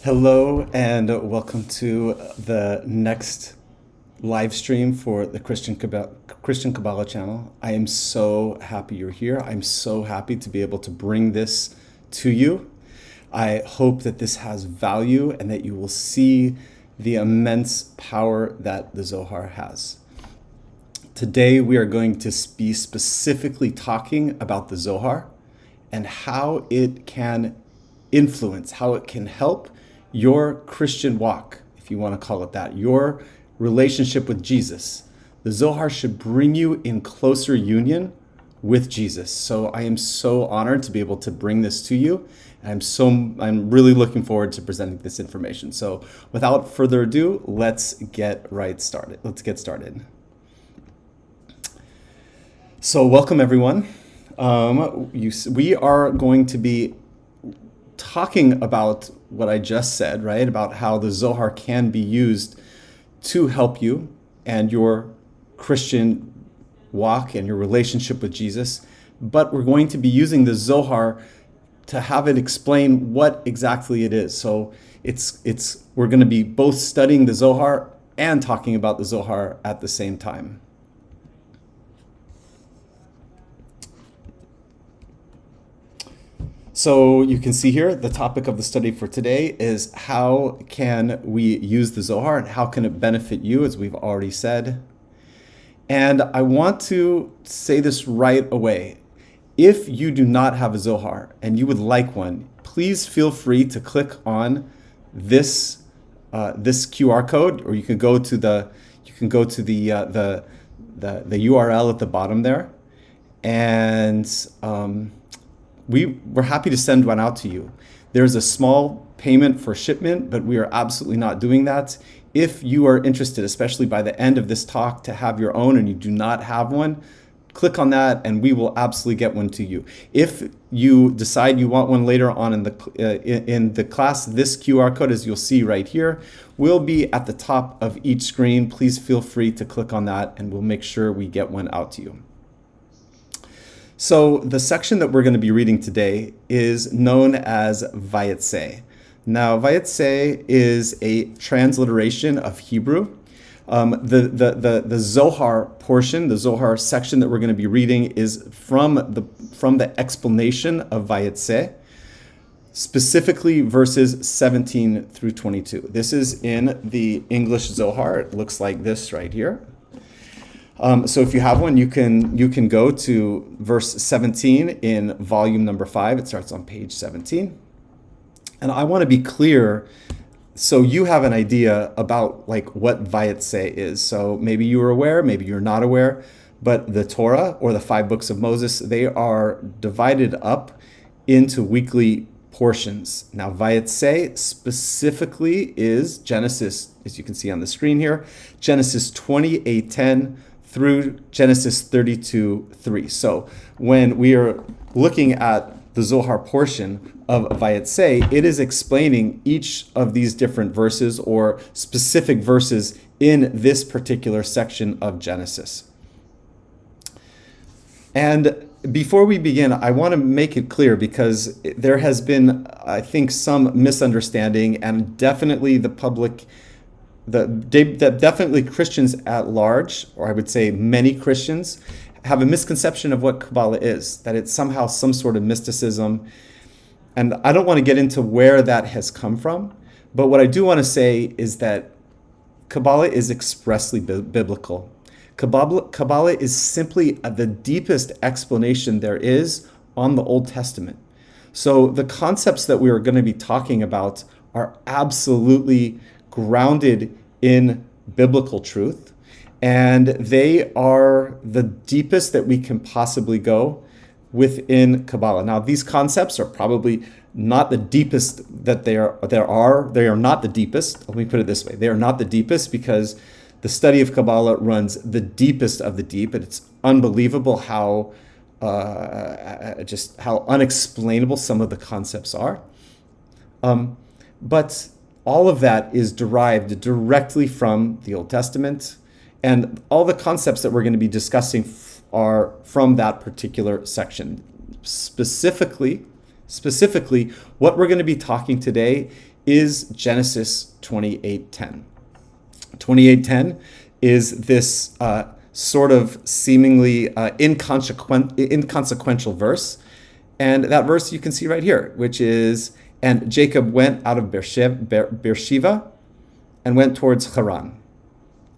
Hello and welcome to the next live stream for the Christian Kabbalah channel. I am so happy you're here. I'm so happy to be able to bring this to you. I hope that this has value and that you will see the immense power that the Zohar has. Today we are going to be specifically talking about the Zohar and how it can influence, how it can help your Christian walk, if you want to call it that, your relationship with Jesus. The Zohar should bring you in closer union with Jesus. So I am so honored to be able to bring this to you. I'm really looking forward to presenting this information. So without further ado, let's get started. So welcome everyone. We are going to be talking about what I just said, right? About how the Zohar can be used to help you and your Christian walk and your relationship with Jesus. But we're going to be using the Zohar to have it explain what exactly it is. So we're going to be both studying the Zohar and talking about the Zohar at the same time. So you can see here, the topic of the study for today is how can we use the Zohar and how can it benefit you, as we've already said. And I want to say this right away. If you do not have a Zohar and you would like one, please feel free to click on this QR code, or you can go to the URL at the bottom there, and we're happy to send one out to you. There's a small payment for shipment, but we are absolutely not doing that. If you are interested, especially by the end of this talk, to have your own and you do not have one, click on that and we will absolutely get one to you. If you decide you want one later on in the class, this QR code, as you'll see right here, will be at the top of each screen. Please feel free to click on that and we'll make sure we get one out to you. So the section that we're going to be reading today is known as Vayetze. Now, Vayetze is a transliteration of Hebrew. The Zohar portion, the Zohar section that we're going to be reading, is from the explanation of Vayetze, specifically verses 17 through 22. This is in the English Zohar. It looks like this right here. So if you have one, you can go to verse 17 in volume number 5. It starts on page 17. And I want to be clear so you have an idea about what Vayetze is. So maybe you are aware, maybe you're not aware, but the Torah, or the 5 books of Moses, they are divided up into weekly portions. Now, Vayetze specifically is Genesis, as you can see on the screen here, Genesis 28:10 through Genesis 32:3. So when we are looking at the Zohar portion of Vayetze, it is explaining each of these different verses or specific verses in this particular section of Genesis. And before we begin, I want to make it clear, because there has been, I think, some misunderstanding, and definitely definitely Christians at large, or I would say many Christians, have a misconception of what Kabbalah is, that it's somehow some sort of mysticism. And I don't want to get into where that has come from, but what I do want to say is that Kabbalah is expressly biblical. Kabbalah is simply the deepest explanation there is on the Old Testament. So the concepts that we are going to be talking about are absolutely grounded in biblical truth, and they are the deepest that we can possibly go within Kabbalah. Now, these concepts are probably not the deepest that there are. They are not the deepest. Let me put it this way. They are not the deepest because the study of Kabbalah runs the deepest of the deep, and it's unbelievable how unexplainable some of the concepts are. But all of that is derived directly from the Old Testament, and all the concepts that we're going to be discussing are from that particular section. Specifically, what we're going to be talking today is Genesis 28:10. 28:10 is this sort of seemingly inconsequential verse. And that verse you can see right here, which is, and Jacob went out of Beersheba and went towards Haran.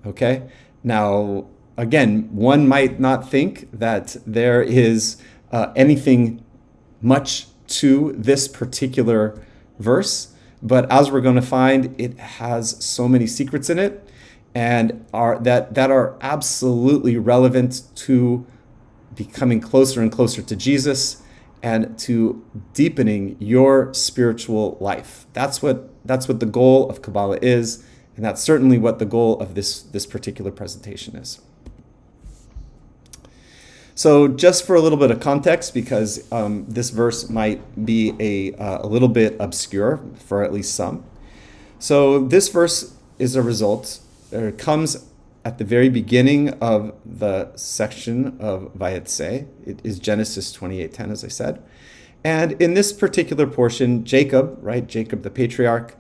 Okay? Now, again, one might not think that there is anything much to this particular verse, but as we're going to find, it has so many secrets in it, and that are absolutely relevant to becoming closer and closer to Jesus and to deepening your spiritual life. That's what the goal of Kabbalah is, and that's certainly what the goal of this particular presentation is. So just for a little bit of context, because this verse might be a little bit obscure for at least some. So this verse is a result, or it comes at the very beginning of the section of Vayetse. It is Genesis 28:10, as I said. And in this particular portion, Jacob the patriarch,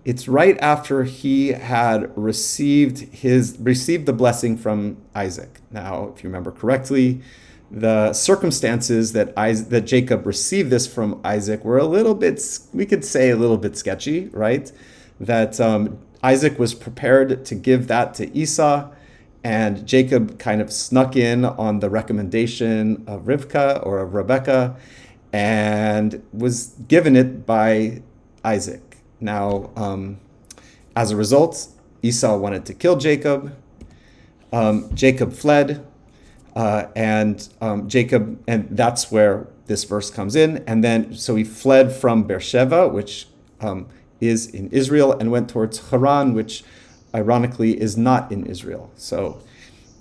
it's right after he had received the blessing from Isaac. Now, if you remember correctly, the circumstances that Jacob received this from Isaac were a little bit, we could say a little bit sketchy, right? That Isaac was prepared to give that to Esau, and Jacob kind of snuck in on the recommendation of Rivka or of Rebecca and was given it by Isaac. Now, as a result, Esau wanted to kill Jacob. Jacob fled, and that's where this verse comes in. And then, so he fled from Beersheba, which is in Israel, and went towards Haran, which ironically is not in Israel. So,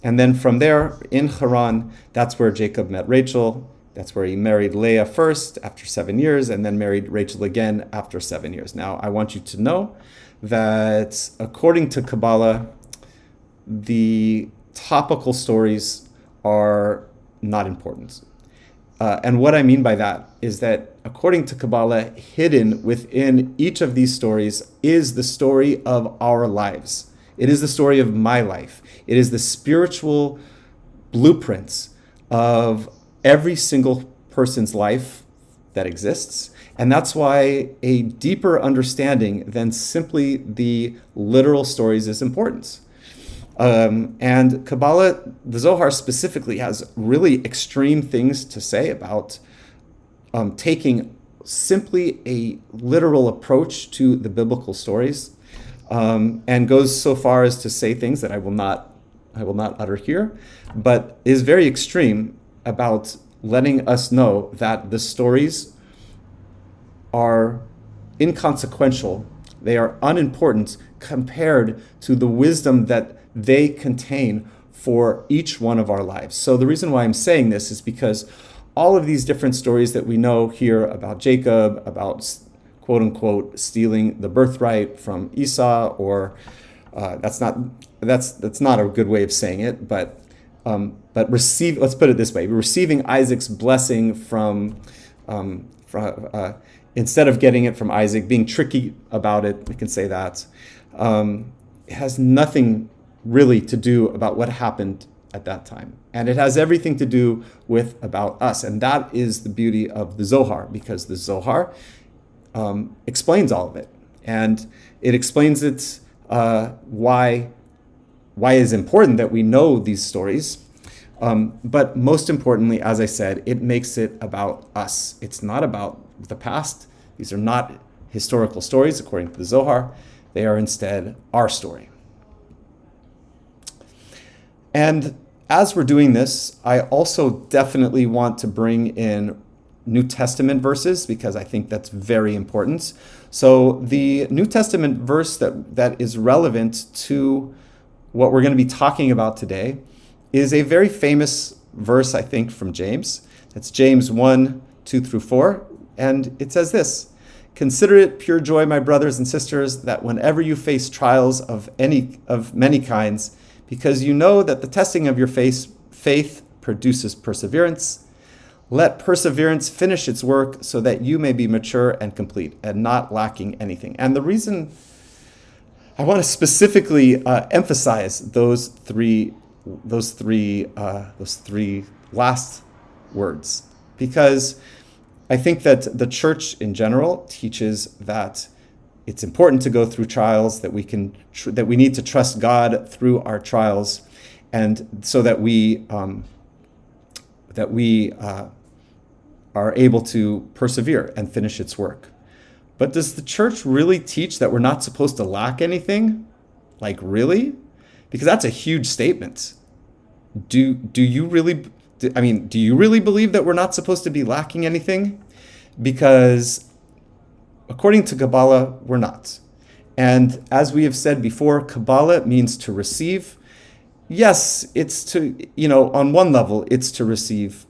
and then from there in Haran, that's where Jacob met Rachel. That's where he married Leah first after 7 years, and then married Rachel again after 7 years. Now, I want you to know that according to Kabbalah, the topical stories are not important. And what I mean by that is that according to Kabbalah, hidden within each of these stories is the story of our lives. It is the story of my life. It is the spiritual blueprints of every single person's life that exists. And that's why a deeper understanding than simply the literal stories is important. And Kabbalah, the Zohar specifically, has really extreme things to say about taking simply a literal approach to the biblical stories, and goes so far as to say things that I will not utter here, but is very extreme about letting us know that the stories are inconsequential, they are unimportant compared to the wisdom that they contain for each one of our lives. So the reason why I'm saying this is because all of these different stories that we know here about Jacob, about quote unquote stealing the birthright from Esau, or that's not a good way of saying it, but let's put it this way: receiving Isaac's blessing from instead of getting it from Isaac, being tricky about it, we can say that. It has nothing really to do about what happened at that time. And it has everything to do with about us. And that is the beauty of the Zohar, because the Zohar explains all of it. And it explains it why it is important that we know these stories. But most importantly, as I said, it makes it about us. It's not about the past. These are not historical stories according to the Zohar. They are instead our story. And as we're doing this, I also definitely want to bring in New Testament verses, because I think that's very important. So the New Testament verse that is relevant to what we're going to be talking about today is a very famous verse, I think, from James. It's James 1:2-4, and it says this: "Consider it pure joy, my brothers and sisters, that whenever you face trials of many kinds, because you know that the testing of your faith produces perseverance. Let perseverance finish its work so that you may be mature and complete and not lacking anything. And the reason I want to specifically emphasize those three last words, because I think that the church in general teaches that it's important to go through trials, that we need to trust God through our trials, and so that we are able to persevere and finish its work. But does the church really teach that we're not supposed to lack anything? Like, really? Because that's a huge statement. Do you really believe that we're not supposed to be lacking anything? Because according to Kabbalah, we're not. And as we have said before, Kabbalah means to receive. Yes, it's to, on one level, it's to receive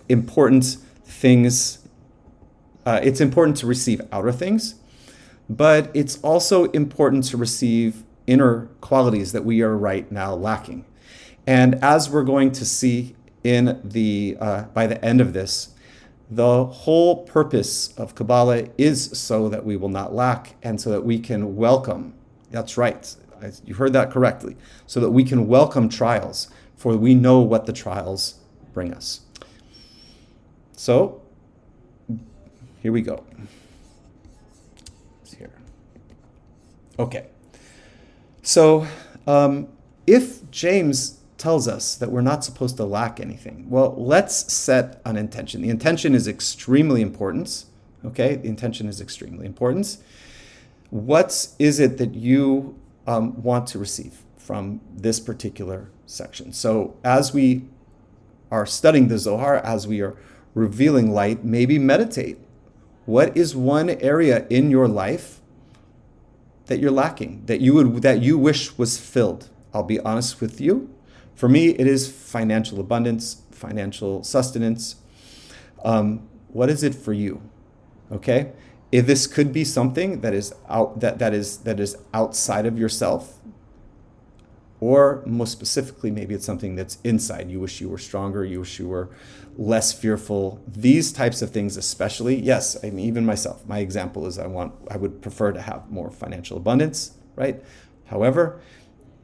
important things. It's important to receive outer things, but it's also important to receive inner qualities that we are right now lacking. And as we're going to see in by the end of this, the whole purpose of Kabbalah is so that we will not lack and so that we can welcome. That's right. You heard that correctly. So that we can welcome trials, for we know what the trials bring us. So, here we go. It's here. Okay. So, if James tells us that we're not supposed to lack anything, well, let's set an intention. The intention is extremely important. Okay? The intention is extremely important. What is it that you want to receive from this particular section? So, as we are studying the Zohar, as we are revealing light, maybe meditate. What is one area in your life that you're lacking, that you wish was filled? I'll be honest with you. For me, it is financial abundance, financial sustenance. What is it for you? Okay, if this could be something that is outside of yourself, or most specifically, maybe it's something that's inside. You wish you were stronger. You wish you were less fearful. These types of things, especially. Yes, I mean, even myself. My example is I would prefer to have more financial abundance, right? However,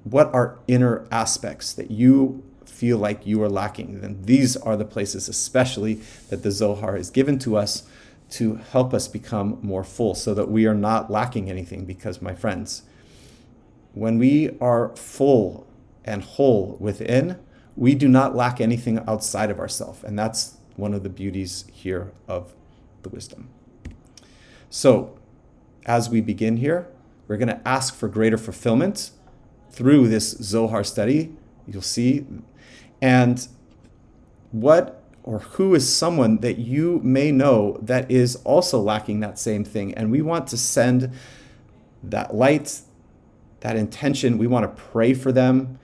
what are inner aspects that you feel like you are lacking? Then these are the places, especially, that the Zohar is given to us to help us become more full, so that we are not lacking anything. Because, my friends, when we are full and whole within, we do not lack anything outside of ourselves. And that's one of the beauties here of the wisdom. So, as we begin here, we're going to ask for greater fulfillment through this Zohar study. You'll see. And what or who is someone that you may know that is also lacking that same thing? And we want to send that light, that intention. We want to pray for them,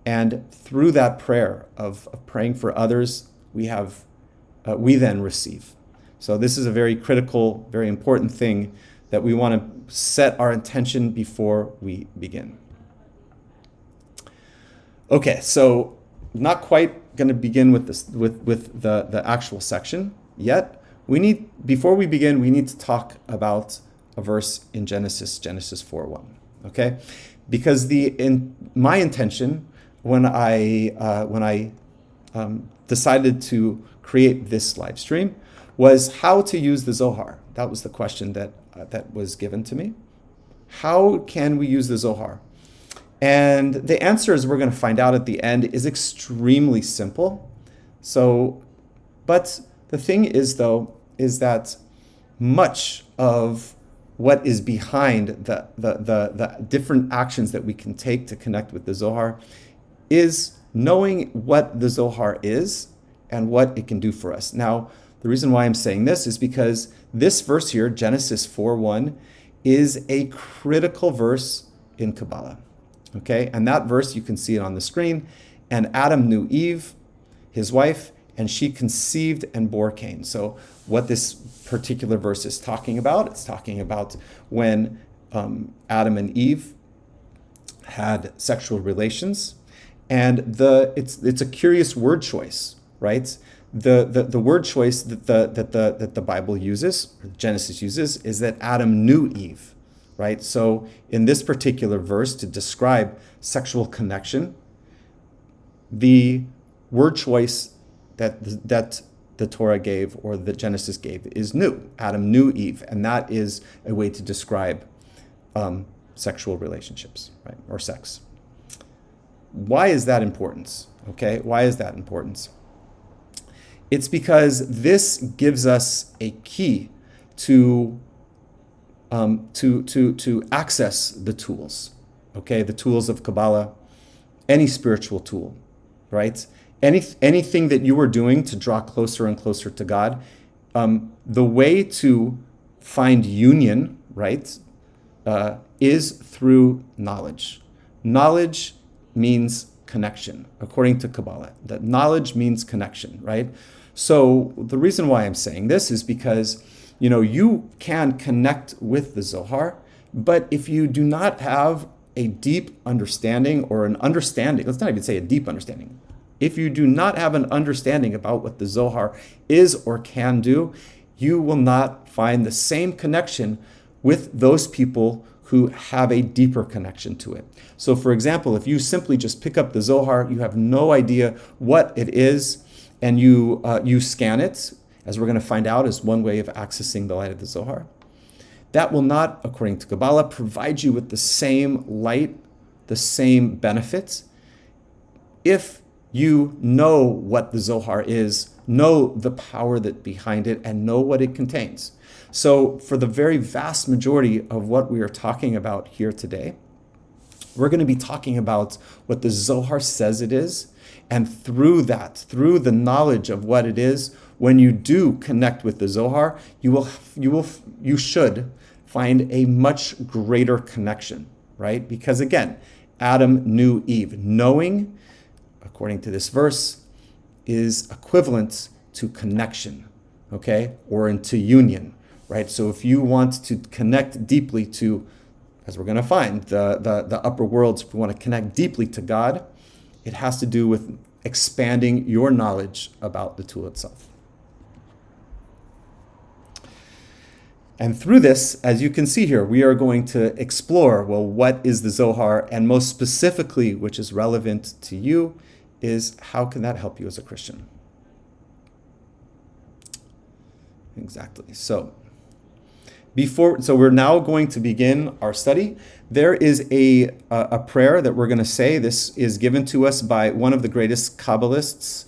and through that prayer of praying for others, we then receive. So this is a very critical, very important thing that we want to set our intention before we begin. Okay, so not quite going to begin with this with the actual section yet. Before we begin, we need to talk about a verse in Genesis 4:1. Okay, because my intention when I decided to create this live stream was how to use the Zohar. That was the question that was given to me. How can we use the Zohar? And the answer, as we're going to find out at the end, is extremely simple. But the thing is that much of what is behind the different actions that we can take to connect with the Zohar is knowing what the Zohar is and what it can do for us. Now, the reason why I'm saying this is because this verse here, Genesis 4:1, is a critical verse in Kabbalah. Okay, and that verse, you can see it on the screen. And Adam knew Eve, his wife, and she conceived and bore Cain. So what this particular verse is talking about, it's talking about when Adam and Eve had sexual relations, And it's a curious word choice, right? The word choice that the Bible uses, or Genesis uses, is that Adam knew Eve, right? So in this particular verse, to describe sexual connection, the word choice that the Torah gave, or that Genesis gave, is knew. Adam knew Eve, and that is a way to describe sexual relationships, right, or sex. Why is that important? Okay, why is that important? It's because this gives us a key to access the tools. Okay, the tools of Kabbalah, any spiritual tool, right? Anything that you are doing to draw closer and closer to God, the way to find union, right, is through knowledge. Knowledge means connection, according to Kabbalah. That knowledge means connection, right? So the reason why I'm saying this is because, you can connect with the Zohar, but if you do not have a deep understanding, or an understanding, let's not even say a deep understanding. If you do not have an understanding about what the Zohar is or can do, you will not find the same connection with those people who have a deeper connection to it. So for example, if you simply just pick up the Zohar, you have no idea what it is, and you scan it, as we're going to find out is one way of accessing the light of the Zohar, that will not, according to Kabbalah, provide you with the same light, the same benefits, if you know what the Zohar is, know the power that behind it, and know what it contains. So for the very vast majority of what we are talking about here today, we're going to be talking about what the Zohar says it is. And through that, through the knowledge of what it is, when you do connect with the Zohar, you should find a much greater connection, right? Because again, Adam knew Eve. Knowing, according to this verse, is equivalent to connection, okay? Or into union, right? So if you want to connect deeply to, as we're going to find, the upper worlds, if we want to connect deeply to God, it has to do with expanding your knowledge about the tool itself. And through this, as you can see here, we are going to explore, well, what is the Zohar? And most specifically, which is relevant to you, is how can that help you as a Christian? Exactly. So we're now going to begin our study. There is a prayer that we're going to say. This is given to us by one of the greatest Kabbalists.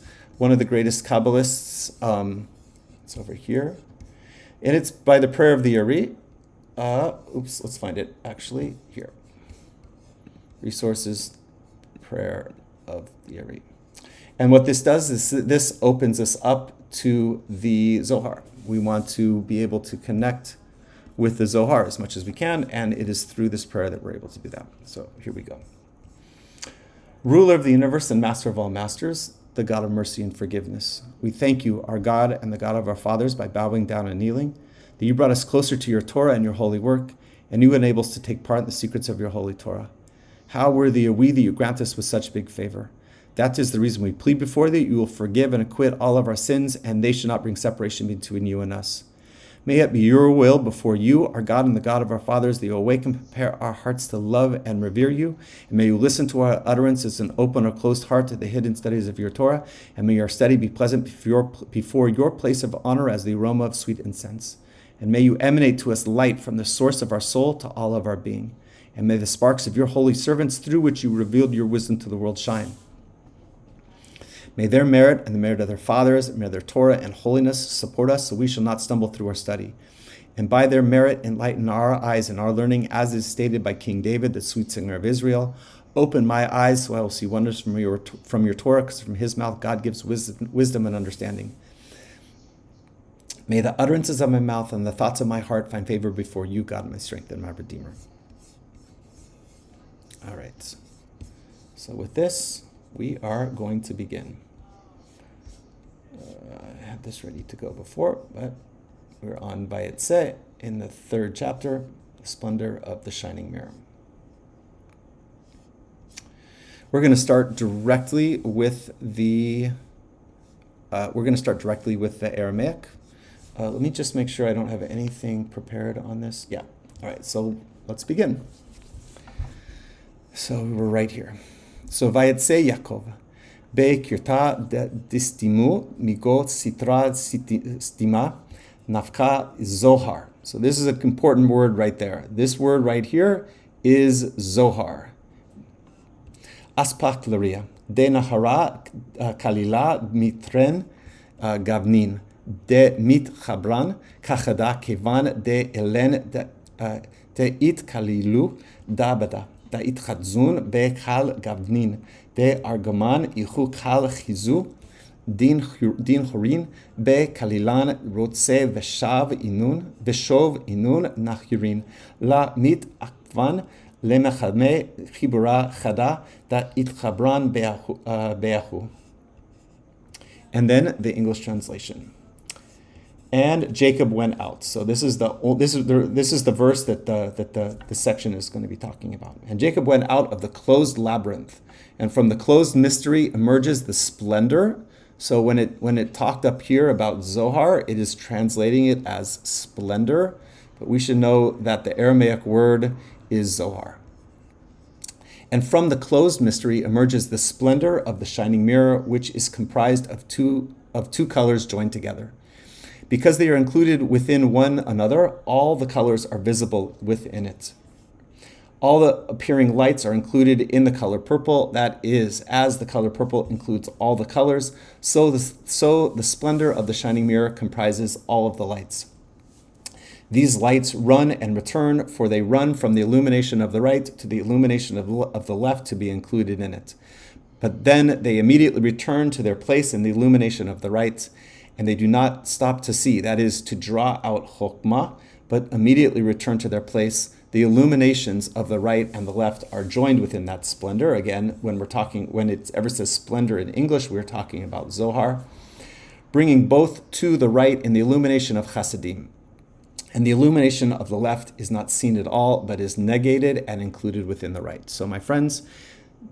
It's over here. And it's by the prayer of the Ari. Let's find it actually here. Resources, prayer of the Ari. And what this does is this opens us up to the Zohar. We want to be able to connect with the Zohar as much as we can, and it is through this prayer that we're able to do that. So here we go. Ruler of the universe and master of all masters, the God of mercy and forgiveness, we thank you, our God and the God of our fathers, by bowing down and kneeling, that you brought us closer to your Torah and your holy work, and you enable us to take part in the secrets of your holy Torah. How worthy are we that you grant us with such big favor. That is the reason we plead before thee. You will forgive and acquit all of our sins, and they shall not bring separation between you and us. May it be your will before you, our God and the God of our fathers, that you awaken and prepare our hearts to love and revere you. And may you listen to our utterances and open our closed heart to the hidden studies of your Torah. And may our study be pleasant before your place of honor as the aroma of sweet incense. And may you emanate to us light from the source of our soul to all of our being. And may the sparks of your holy servants, through which you revealed your wisdom to the world, shine. May their merit and the merit of their fathers, may their Torah and holiness support us, so we shall not stumble through our study. And by their merit, enlighten our eyes and our learning, as is stated by King David, the sweet singer of Israel. Open my eyes, so I will see wonders from your Torah, because from his mouth God gives wisdom and understanding. May the utterances of my mouth and the thoughts of my heart find favor before you, God, my strength and my Redeemer. All right. So with this, we are going to begin. I had this ready to go before, but we're on Vayetze in the 3rd chapter, the splendor of the shining mirror. We're going to start directly with the Aramaic. Let me just make sure I don't have anything prepared on this. Yeah. All right. So let's begin. So we're right here. So Vayetze Yaakov be'kirta distimu migot sitra stima nafka Zohar. So this is an important word right there. This word right here is Zohar. Aspak Laria de Nahara Kalila mitren gavnin de mit chabran kachada kevan de elen de it kalilu dabada da it chadzun be kal gavnin de argaman ichu kal chizu din chorin be kalilan rotse veshav inun nachirin la mit akvan lemechame chibura chada da it chabran beahu. And then the English translation. And Jacob went out. So this is the verse that the section is going to be talking about. And Jacob went out of the closed labyrinth, and from the closed mystery emerges the splendor. So when it talked up here about Zohar, it is translating it as splendor, but we should know that the Aramaic word is Zohar. And from the closed mystery emerges the splendor of the shining mirror, which is comprised of two colors joined together. Because they are included within one another, all the colors are visible within it. All the appearing lights are included in the color purple. That is, as the color purple includes all the colors, so the splendor of the shining mirror comprises all of the lights. These lights run and return, for they run from the illumination of the right to the illumination of the left to be included in it. But then they immediately return to their place in the illumination of the right, and they do not stop to see, that is, to draw out chokmah, but immediately return to their place. The illuminations of the right and the left are joined within that splendor. Again, when it ever says splendor in English, we're talking about Zohar, bringing both to the right in the illumination of chasadim. And the illumination of the left is not seen at all, but is negated and included within the right. So my friends,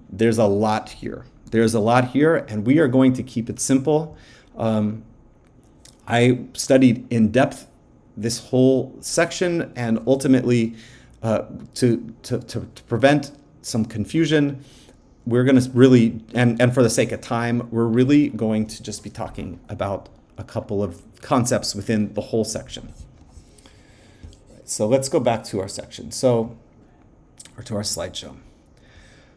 there's a lot here. There's a lot here, and we are going to keep it simple. I studied in depth this whole section, and ultimately, to prevent some confusion, we're going to really, and for the sake of time, we're really going to just be talking about a couple of concepts within the whole section. So let's go back to our section, or to our slideshow.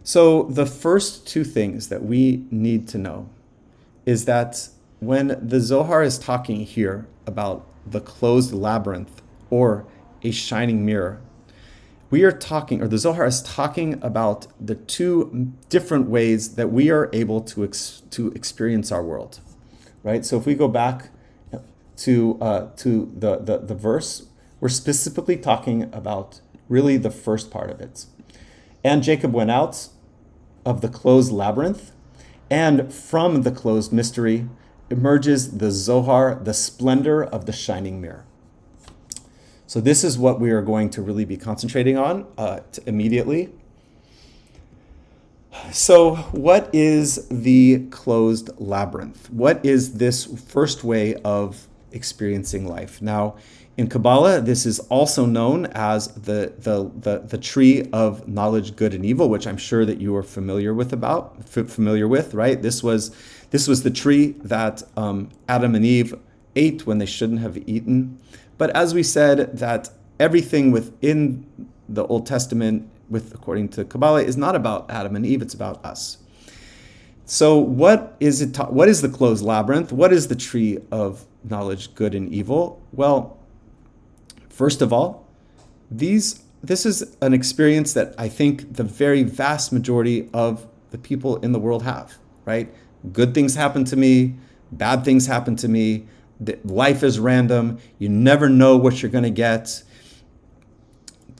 So the first two things that we need to know is that when the Zohar is talking here about the closed labyrinth or a shining mirror, the Zohar is talking about the two different ways that we are able to experience our world, right? So if we go back to the verse, we're specifically talking about really the first part of it. And Jacob went out of the closed labyrinth, and from the closed mystery emerges the Zohar, the splendor of the shining mirror. So this is what we are going to really be concentrating on immediately. So what is the closed labyrinth? What is this first way of experiencing life? Now, in Kabbalah, this is also known as the tree of knowledge, good and evil, which I'm sure that you are familiar with, right? This was the tree that Adam and Eve ate when they shouldn't have eaten. But as we said, that everything within the Old Testament, according to Kabbalah, is not about Adam and Eve; it's about us. So, what is it? What is the closed labyrinth? What is the tree of knowledge, good and evil? Well, first of all, this is an experience that I think the very vast majority of the people in the world have, right? Good things happen to me, bad things happen to me, life is random, you never know what you're going to get.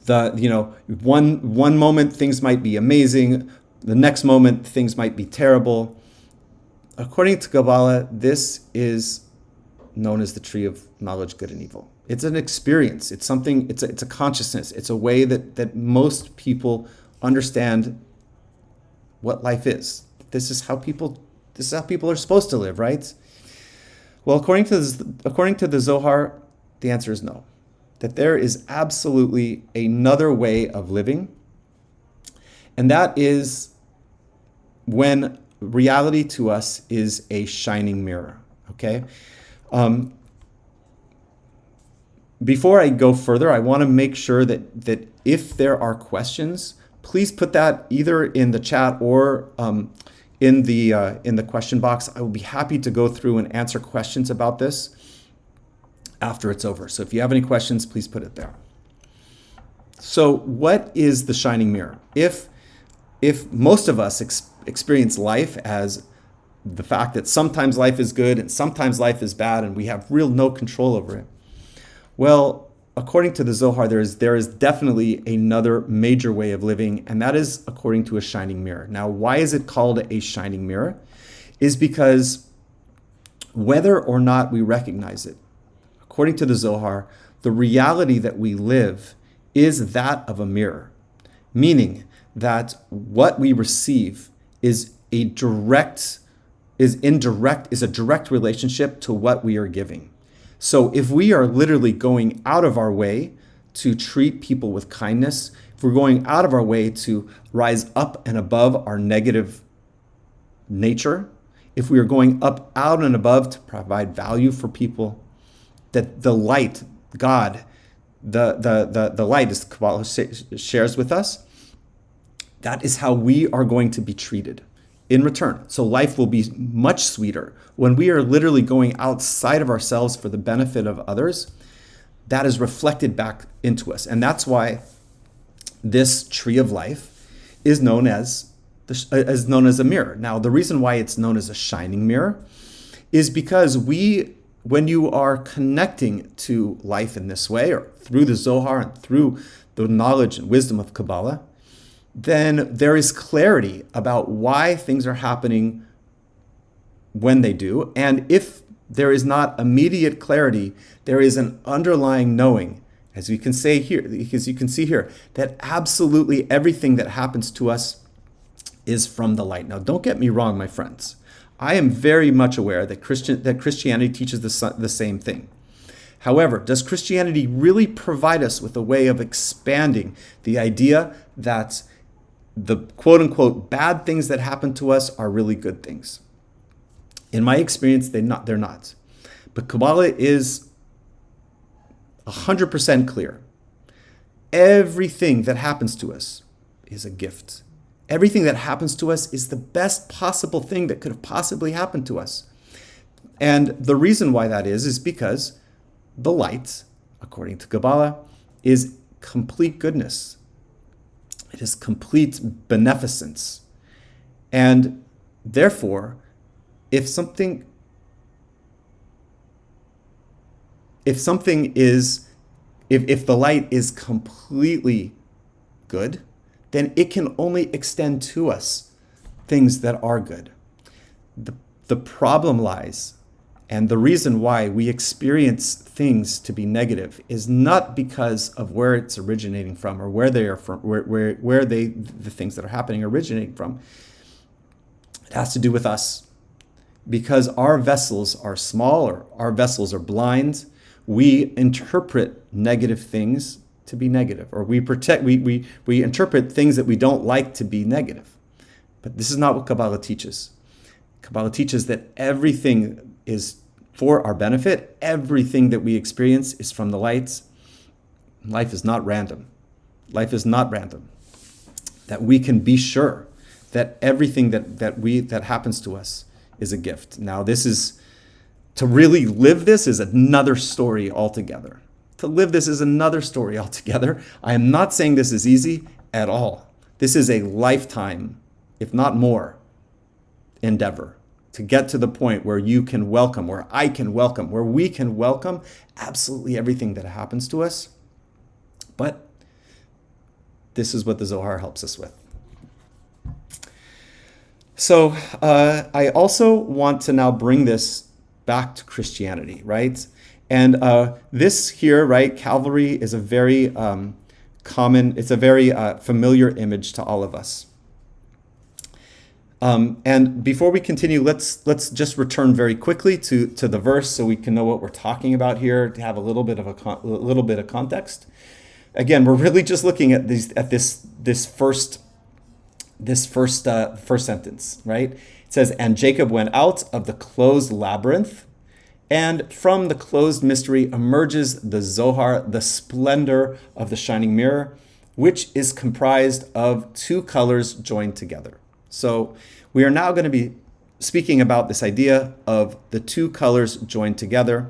One moment things might be amazing, the next moment things might be terrible. According to Kabbalah, this is known as the tree of knowledge, good and evil. It's an experience. It's something. It's a consciousness. It's a way that most people understand what life is. This is how people are supposed to live, right? Well, according to the Zohar, the answer is no. That there is absolutely another way of living, and that is when reality to us is a shining mirror. Okay. Before I go further, I want to make sure that if there are questions, please put that either in the chat or in the question box. I will be happy to go through and answer questions about this after it's over. So if you have any questions, please put it there. So what is the shining mirror? If most of us experience life as the fact that sometimes life is good and sometimes life is bad and we have no control over it, well, according to the Zohar, there is definitely another major way of living, and that is according to a shining mirror. Now, why is it called a shining mirror? Is because whether or not we recognize it, according to the Zohar, the reality that we live is that of a mirror, meaning that what we receive is a direct relationship to what we are giving. So if we are literally going out of our way to treat people with kindness, if we're going out of our way to rise up and above our negative nature, if we are going out and above to provide value for people, that the light, God, the light, as Kabbalah shares with us, that is how we are going to be treated in return. So life will be much sweeter when we are literally going outside of ourselves for the benefit of others. That is reflected back into us. And that's why this tree of life is known as a mirror. Now, the reason why it's known as a shining mirror is because when you are connecting to life in this way, or through the Zohar and through the knowledge and wisdom of Kabbalah, then there is clarity about why things are happening when they do. And if there is not immediate clarity, there is an underlying knowing, as you can see here, that absolutely everything that happens to us is from the light. Now, don't get me wrong, my friends. I am very much aware that Christianity teaches the same thing. However, does Christianity really provide us with a way of expanding the idea that the quote-unquote bad things that happen to us are really good things? In my experience, they're not. But Kabbalah is 100% clear. Everything that happens to us is a gift. Everything that happens to us is the best possible thing that could have possibly happened to us. And the reason why that is because the light, according to Kabbalah, is complete goodness. It is complete beneficence. And therefore, if the light is completely good, then it can only extend to us things that are good. The problem lies, and the reason why we experience things to be negative is not because of where it's originating from or where they are from, the things that are happening originating from. It has to do with us. Because our vessels are small, or our vessels are blind, we interpret negative things to be negative, or we interpret things that we don't like to be negative. But this is not what Kabbalah teaches. Kabbalah teaches that everything is for our benefit. Everything that we experience is from the lights. Life is not random. Life is not random. That we can be sure that everything that happens to us is a gift. Now, to really live this is another story altogether. I am not saying this is easy at all. This is a lifetime, if not more, endeavor to get to the point where you can welcome, where I can welcome, where we can welcome absolutely everything that happens to us. But this is what the Zohar helps us with. So I also want to now bring this back to Christianity, right? And this here, right, Calvary is a very familiar image to all of us. And before we continue, let's just return very quickly to the verse so we can know what we're talking about here, to have a little bit of context. Again, we're really just looking at this first sentence, right? It says, "And Jacob went out of the closed labyrinth, and from the closed mystery emerges the Zohar, the splendor of the shining mirror, which is comprised of two colors joined together." So we are now going to be speaking about this idea of the two colors joined together.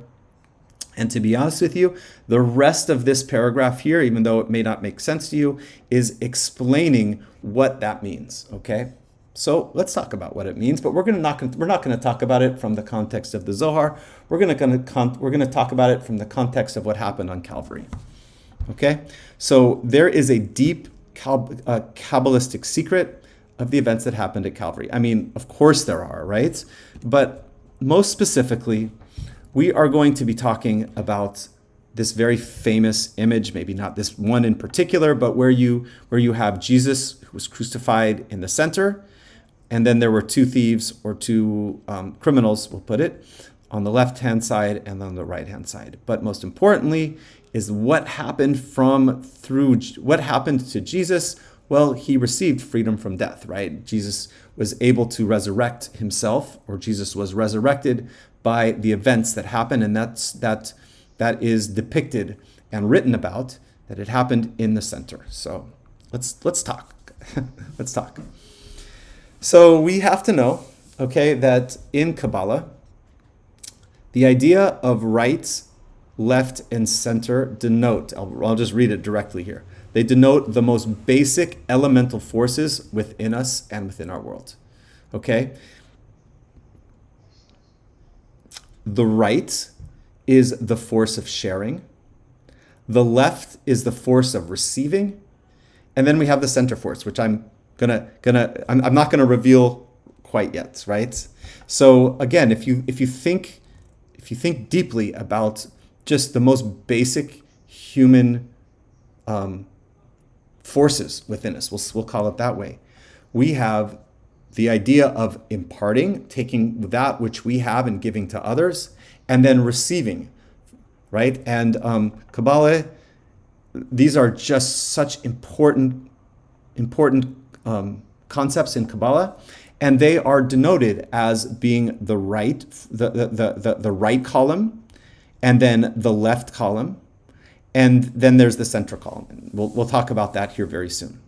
And to be honest with you, the rest of this paragraph here, even though it may not make sense to you, is explaining what that means, okay? So let's talk about what it means, but we're not going to talk about it from the context of the Zohar. We're going to talk about it from the context of what happened on Calvary, okay? So there is a deep Kabbalistic secret of the events that happened at Calvary. I mean, of course there are, right? But most specifically, we are going to be talking about this very famous image, maybe not this one in particular, but where you have Jesus who was crucified in the center, and then there were two thieves or two criminals, we'll put it, on the left-hand side and on the right-hand side. But most importantly is what happened to Jesus. Well, he received freedom from death, right? Jesus was able to resurrect himself, or Jesus was resurrected by the events that happened, and that is depicted and written about, that it happened in the center. So let's talk. Let's talk. So we have to know, okay, that in Kabbalah, the idea of right, left, and center denote, I'll just read it directly here. They denote the most basic elemental forces within us and within our world. Okay? The right is the force of sharing. The left is the force of receiving. And then we have the center force, which I'm not gonna reveal quite yet, right? So again, if you think deeply about just the most basic human forces within us, we'll call it that way. We have the idea of imparting, taking that which we have and giving to others, and then receiving, right? And Kabbalah, these are just such important concepts in Kabbalah, and they are denoted as being the right, the right column, and then the left column. And then there's the central column. We'll talk about that here very soon.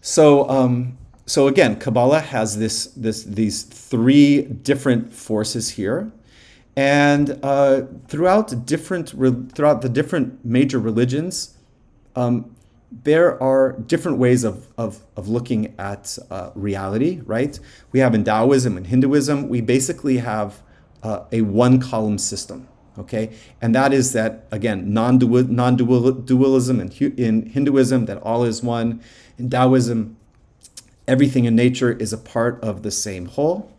So again, Kabbalah has these three different forces here, and throughout the different major religions, there are different ways of looking at reality. Right? We have in Taoism and Hinduism, we basically have a one column system. Okay, and that is that, again, non-dualism in Hinduism, that all is one. In Taoism, everything in nature is a part of the same whole.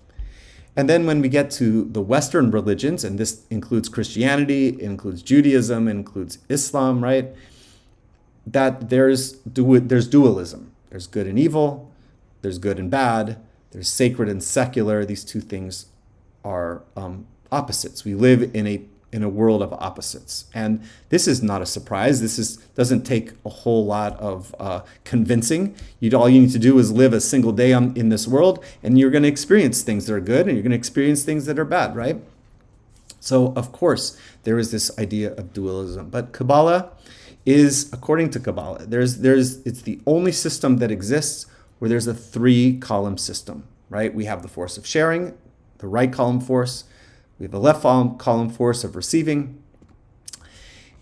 And then when we get to the Western religions, and this includes Christianity, it includes Judaism, it includes Islam, right? That there's dualism. There's good and evil, there's good and bad, there's sacred and secular. These two things are opposites. We live in a world of opposites. And this is not a surprise. Doesn't take a whole lot of convincing. All you need to do is live a single day in this world, and you're going to experience things that are good, and you're going to experience things that are bad, right? So, of course, there is this idea of dualism. But Kabbalah is, according to Kabbalah, it's the only system that exists where there's a three-column system, right? We have the force of sharing, the right column force, we have the left column force of receiving,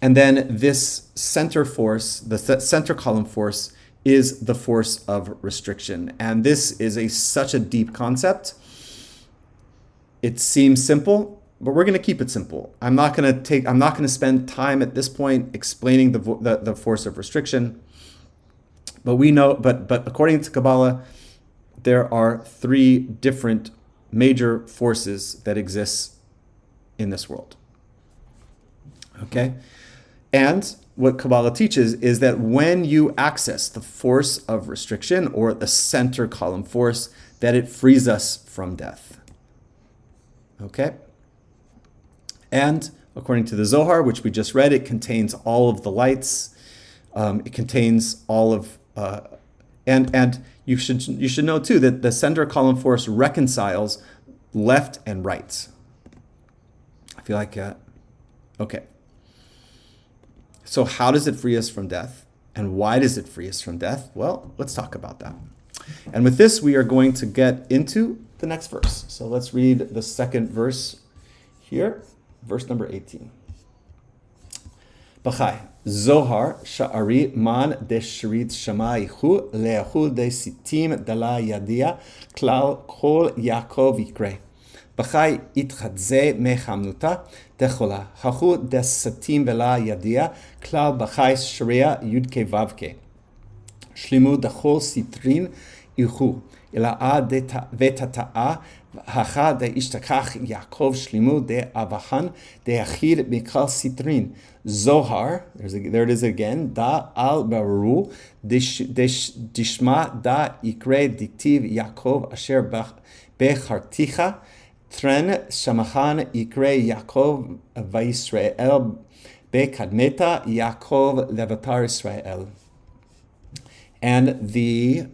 and then this center force, the center column force, is the force of restriction. And this is such a deep concept. It seems simple, but we're going to keep it simple. I'm not going to spend time at this point explaining the force of restriction. But we know, but according to Kabbalah, there are three different major forces that exist in this world. Okay? And what Kabbalah teaches is that when you access the force of restriction, or the center column force, that it frees us from death. Okay? And according to the Zohar, which we just read, it contains all of the lights. It contains all of, and you should know too that the center column force reconciles left and right. I feel like, okay. So how does it free us from death? And why does it free us from death? Well, let's talk about that. And with this, we are going to get into the next verse. So let's read the second verse here, verse number 18. B'chai, Zohar sha'ari man de shrit shama yichu le'achul de sitim dala yadia klal kol Yaakov yikre. B'chai itchadze mechamnuta dechola hachu de satim vela yadia klal b'chai shria yudke vavke. Shlimu dechol sitrin yichu ila'a vetata'a hacha de ishtakach Yaakov shlimu de avahan de achid mikal sitrin. Zohar, there it is again, da al baru dishma da ikre diktiv Yaakov asher becharticha tren shamahan ikre Yaakov vayisrael bekadmeta Yaakov levatar Israel. And the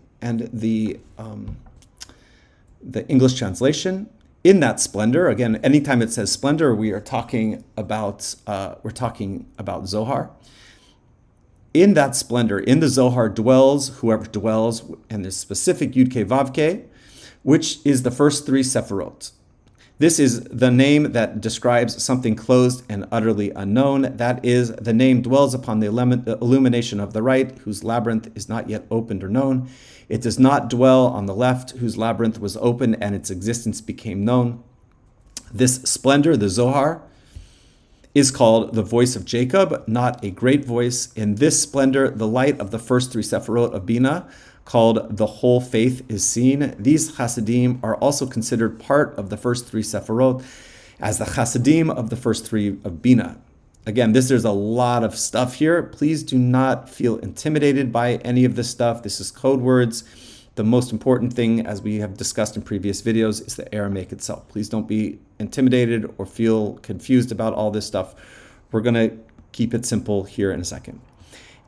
English translation, in that splendor, again, anytime it says splendor, we are talking about Zohar. In that splendor, in the Zohar dwells whoever dwells, and there's specific Yud-Ke Vav-Ke, which is the first three Sephirot. This is the name that describes something closed and utterly unknown. That is, the name dwells upon the illumination of the right, whose labyrinth is not yet opened or known. It does not dwell on the left, whose labyrinth was open and its existence became known. This splendor, the Zohar, is called the voice of Jacob, not a great voice. In this splendor, the light of the first three Sephirot of Bina, called the whole faith, is seen. These Chassidim are also considered part of the first three Sephirot as the Chassidim of the first three of Bina. Again, there's a lot of stuff here. Please do not feel intimidated by any of this stuff. This is code words. The most important thing, as we have discussed in previous videos, is the Aramaic itself. Please don't be intimidated or feel confused about all this stuff. We're going to keep it simple here in a second.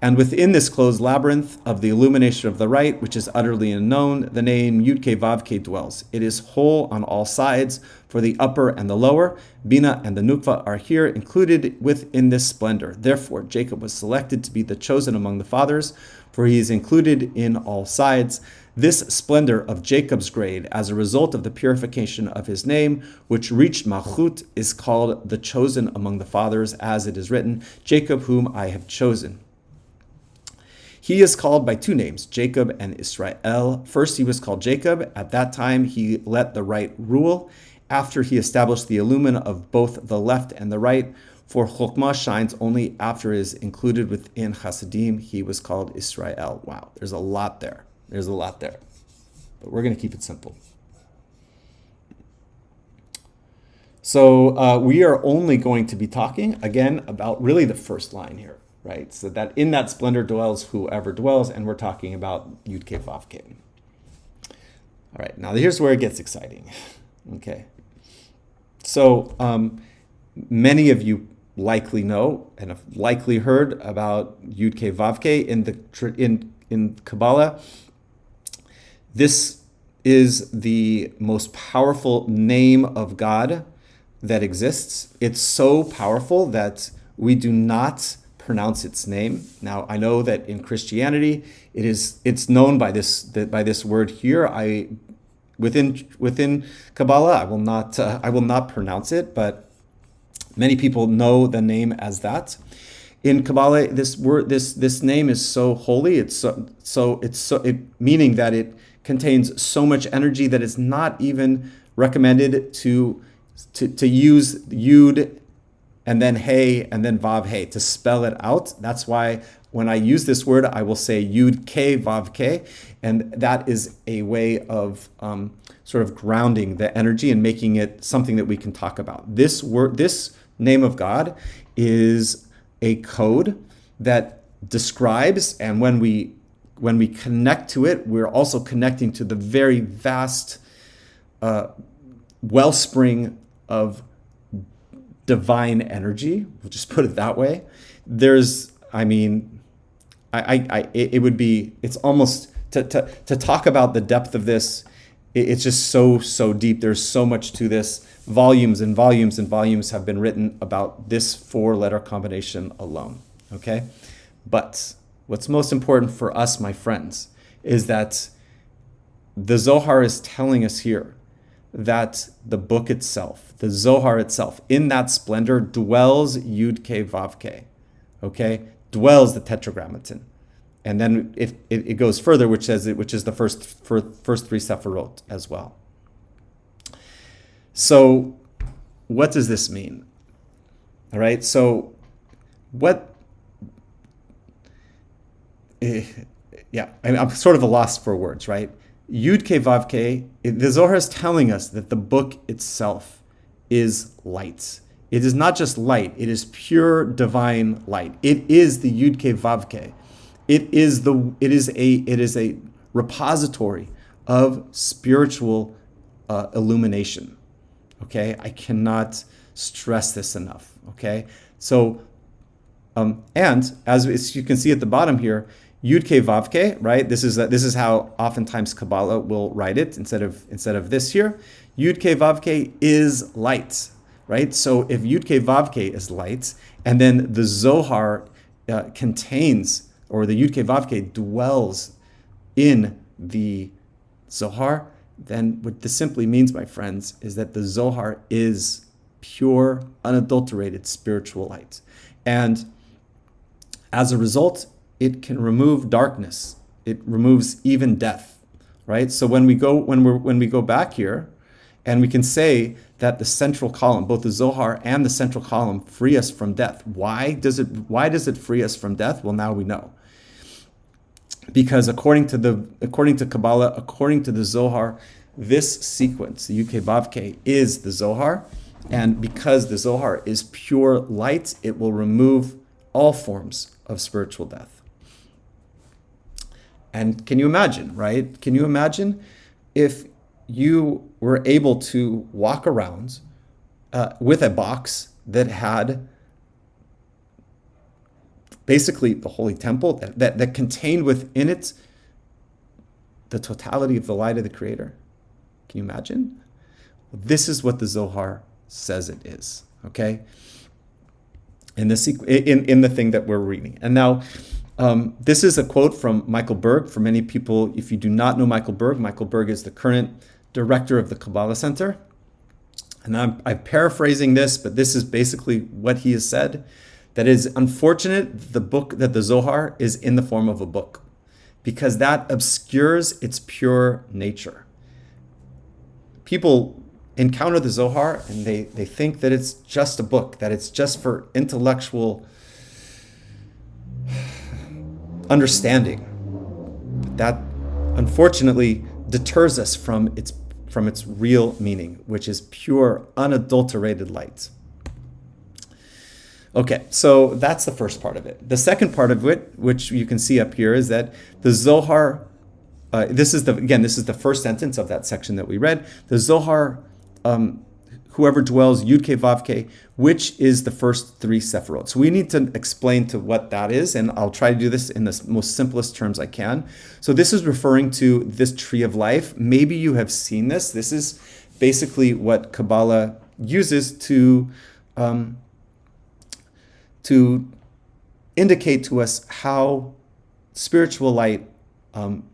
And within this closed labyrinth of the illumination of the right, which is utterly unknown, the name Yud-Ke Vav-Ke dwells. It is whole on all sides, for the upper and the lower, Bina and the Nukva, are here included within this splendor. Therefore, Jacob was selected to be the chosen among the fathers, for he is included in all sides. This splendor of Jacob's grade, as a result of the purification of his name, which reached Malchut, is called the chosen among the fathers, as it is written, Jacob whom I have chosen. He is called by two names, Jacob and Israel. First, he was called Jacob. At that time, he let the right rule. After he established the illumina of both the left and the right, for Chokmah shines only after it is included within Chassidim, he was called Israel. Wow, there's a lot there. But we're going to keep it simple. So we are only going to be talking, again, about really the first line here. Right, so that in that splendor dwells whoever dwells, and we're talking about Yud-Ke Vav-Ke. All right, now here's where it gets exciting. Okay, so many of you likely know and have likely heard about Yud-Ke Vav-Ke in Kabbalah. This is the most powerful name of God that exists. It's so powerful that we do not pronounce its name. Now, I know that in Christianity, it's known by this word here. Within Kabbalah, I will not pronounce it, but many people know the name as that. In Kabbalah, this name is so holy. It's meaning that it contains so much energy that it's not even recommended to use Yud and then Hey, and then Vav Hey to spell it out. That's why when I use this word, I will say Yud-Ke Vav-Ke, and that is a way of sort of grounding the energy and making it something that we can talk about. This name of God is a code that describes, and when we connect to it, we're also connecting to the very vast wellspring of divine energy. We'll just put it that way. There's, I mean, it would be, it's almost to talk about the depth of this. It's just so deep. There's so much to this. Volumes and volumes and volumes have been written about this 4-letter combination alone. Okay, but what's most important for us, my friends, is that the Zohar is telling us here that the book itself, the Zohar itself, in that splendor dwells Yud Ke Vav Ke, okay? Dwells the Tetragrammaton. And then it goes further, which is the first 3 Sephirot as well. So what does this mean? All right, so I'm sort of a loss for words, right? Yud Ke Vav Ke, the Zohar is telling us that the book itself is light. It is not just light, it is pure divine light. It is the Yud Ke Vav Ke. It is a repository of spiritual illumination. Okay, I cannot stress this enough. Okay, so and as you can see at the bottom here, Yud Ke Vav Ke, right? This is how oftentimes Kabbalah will write it instead of this here. Yud Ke Vav Ke is light, right? So if Yud Ke Vav Ke is light, and then the Zohar contains, or the Yud Ke Vav Ke dwells in the Zohar, then what this simply means, my friends, is that the Zohar is pure, unadulterated spiritual light, and as a result, it can remove darkness. It removes even death, right? So when we go back here, and we can say that the central column, both the Zohar and the central column, free us from death. Why does it free us from death? Well, now we know. Because according to Kabbalah, according to the Zohar, this sequence, the Yud Ke Vav Ke, is the Zohar, and because the Zohar is pure light, it will remove all forms of spiritual death. And can you imagine, right? Can you imagine if you were able to walk around with a box that had basically the Holy Temple that contained within it the totality of the light of the Creator? Can you imagine? This is what the Zohar says it is, okay? In the thing that we're reading. And now, this is a quote from Michael Berg. For many people, if you do not know Michael Berg is the current director of the Kabbalah Center. And I'm paraphrasing this, but this is basically what he has said. That it is unfortunate that the Zohar is in the form of a book, because that obscures its pure nature. People encounter the Zohar and they think that it's just a book, that it's just for intellectual understanding. But that unfortunately deters us from its real meaning, which is pure, unadulterated light. Okay, so that's the first part of it. The second part of it, which you can see up here, is that the Zohar, this is the first sentence of that section that we read. The Zohar, whoever dwells, Yud Ke Vav Ke, which is the first 3 Sephirot. So we need to explain to what that is, and I'll try to do this in the most simplest terms I can. So this is referring to this tree of life. Maybe you have seen this. This is basically what Kabbalah uses to indicate to us how spiritual light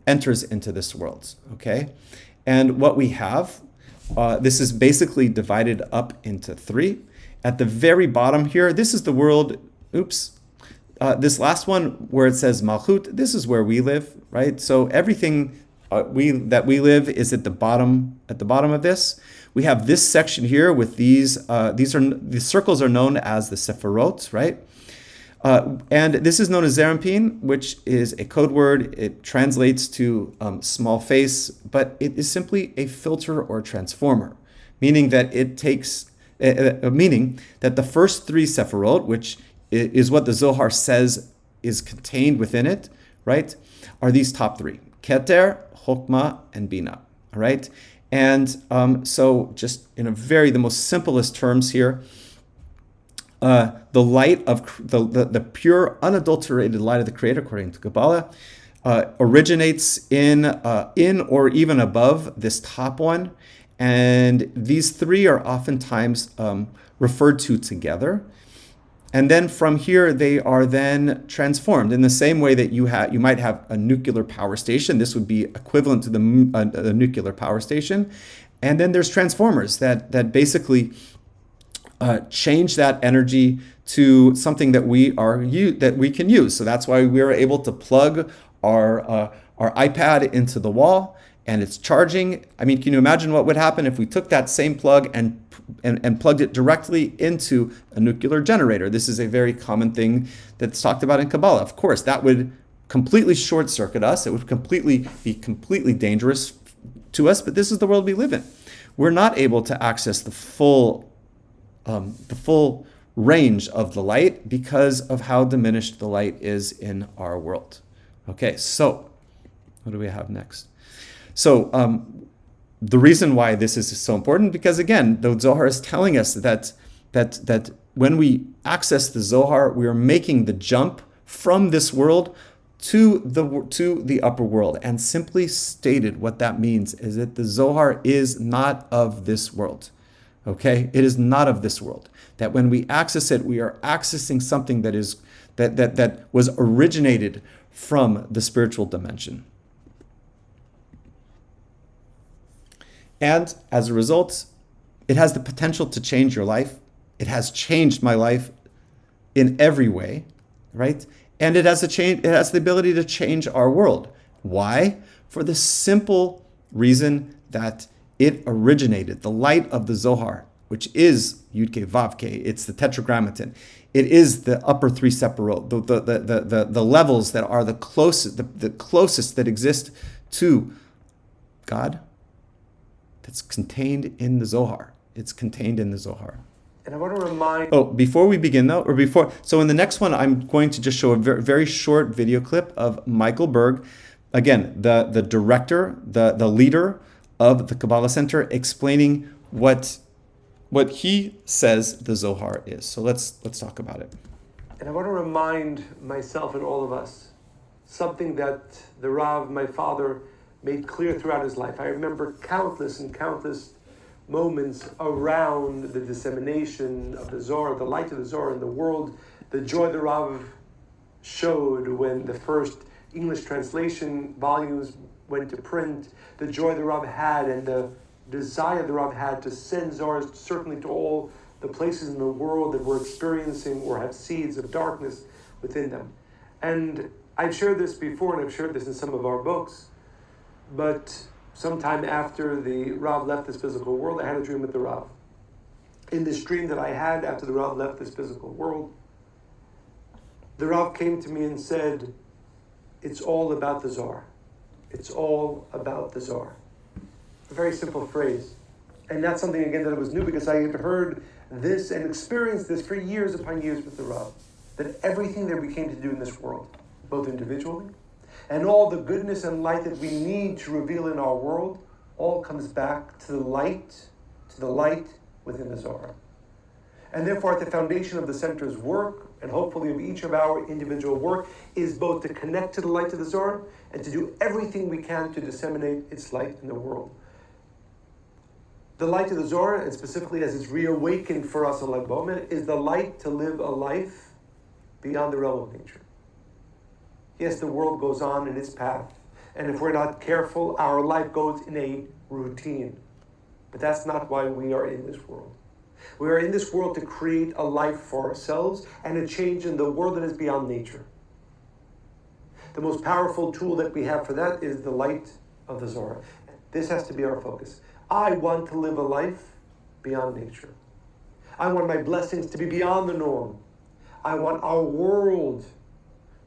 enters into this world, okay? And what we have, this is basically divided up into 3. At the very bottom here, this is the world, this last one where it says Malchut, this is where we live, right? So everything that we live is at the bottom of this. We have this section here with these circles are known as the Sephirot, right? And this is known as Zerampin, which is a code word. It translates to small face, but it is simply a filter or transformer, meaning that it takes, meaning that the first 3 Sephirot, which is what the Zohar says is contained within it, right, are these top three: Keter, Chokmah, and Bina. All right, and so just in the most simplest terms here, the light of the pure, unadulterated light of the Creator, according to Kabbalah, originates in or even above this top one, and these three are oftentimes referred to together. And then from here, they are then transformed in the same way that you might have a nuclear power station. This would be equivalent to the nuclear power station. And then there's transformers that basically change that energy to something that we can use. So that's why we are able to plug our iPad into the wall and it's charging. I mean, can you imagine what would happen if we took that same plug and plugged it directly into a nuclear generator? This is a very common thing that's talked about in Kabbalah. Of course, that would completely short circuit us. It would be completely dangerous to us, but this is the world we live in. We're not able to access the full range of the light because of how diminished the light is in our world. Okay, so what do we have next? So the reason why this is so important, because again, the Zohar is telling us that when we access the Zohar, we are making the jump from this world to the upper world. And simply stated, what that means is that the Zohar is not of this world. Okay, it is not of this world. That when we access it, we are accessing something that was originated from the spiritual dimension. And as a result, it has the potential to change your life. It has changed my life in every way, right? And it has the ability to change our world. Why? For the simple reason that it originated. The light of the Zohar, which is Yud-Ke Vav-Ke, it's the Tetragrammaton. It is the upper three separate, the levels that are the closest that exist to God. That's contained in the Zohar. It's contained in the Zohar. And I want to remind... before we begin though, so in the next one, I'm going to just show a very, very short video clip of Michael Berg, again, the director, the leader of the Kabbalah Center, explaining what he says the Zohar is. So let's talk about it. And I want to remind myself and all of us something that the Rav, my father, made clear throughout his life. I remember countless and countless moments around the dissemination of the Zohar, the light of the Zohar in the world, the joy the Rav showed when the first English translation volumes went to print, the joy the Rav had and the desire the Rav had to send Zohars certainly to all the places in the world that were experiencing or have seeds of darkness within them. And I've shared this before, and I've shared this in some of our books, but sometime after the Rav left this physical world, I had a dream with the Rav. In this dream that I had after the Rav left this physical world, the Rav came to me and said, "It's all about the Zohar. It's all about the Zohar." A very simple phrase. And that's something, again, that was new because I had heard this and experienced this for years upon years with the Rav. That everything that we came to do in this world, both individually, and all the goodness and light that we need to reveal in our world, all comes back to the light within the Zohar. And therefore, at the foundation of the center's work, and hopefully of each of our individual work, is both to connect to the light of the Zohar and to do everything we can to disseminate its light in the world. The light of the Zohar, and specifically as it's reawakened for us on Lag BaOmer, is the light to live a life beyond the realm of nature. Yes, the world goes on in its path, and if we're not careful, our life goes in a routine. But that's not why we are in this world. We are in this world to create a life for ourselves and a change in the world that is beyond nature. The most powerful tool that we have for that is the light of the Zohar. This has to be our focus. I want to live a life beyond nature. I want my blessings to be beyond the norm. I want our world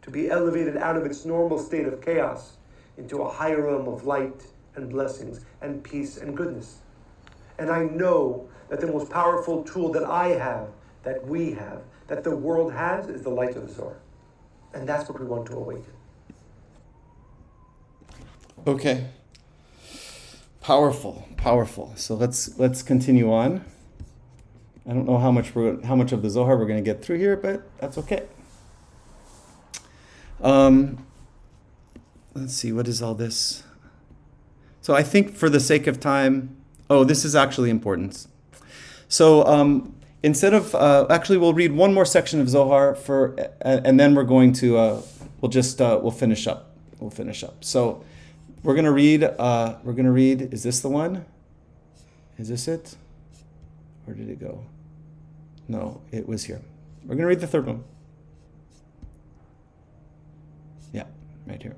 to be elevated out of its normal state of chaos into a higher realm of light and blessings and peace and goodness. And I know that the most powerful tool that I have that we have, that the world has, is the light of the Zohar. And that's what we want to awaken. Okay. Powerful. So let's continue on. I don't know how much of the Zohar we're going to get through here, but that's okay. Let's see, what is all this? So I think for the sake of time, this is actually important. So instead of actually, we'll read one more section of Zohar and then we're going to we'll finish up. So we're gonna read. Is this the one? Is this it? Where did it go? No, it was here. We're gonna read the third one. Yeah, right here.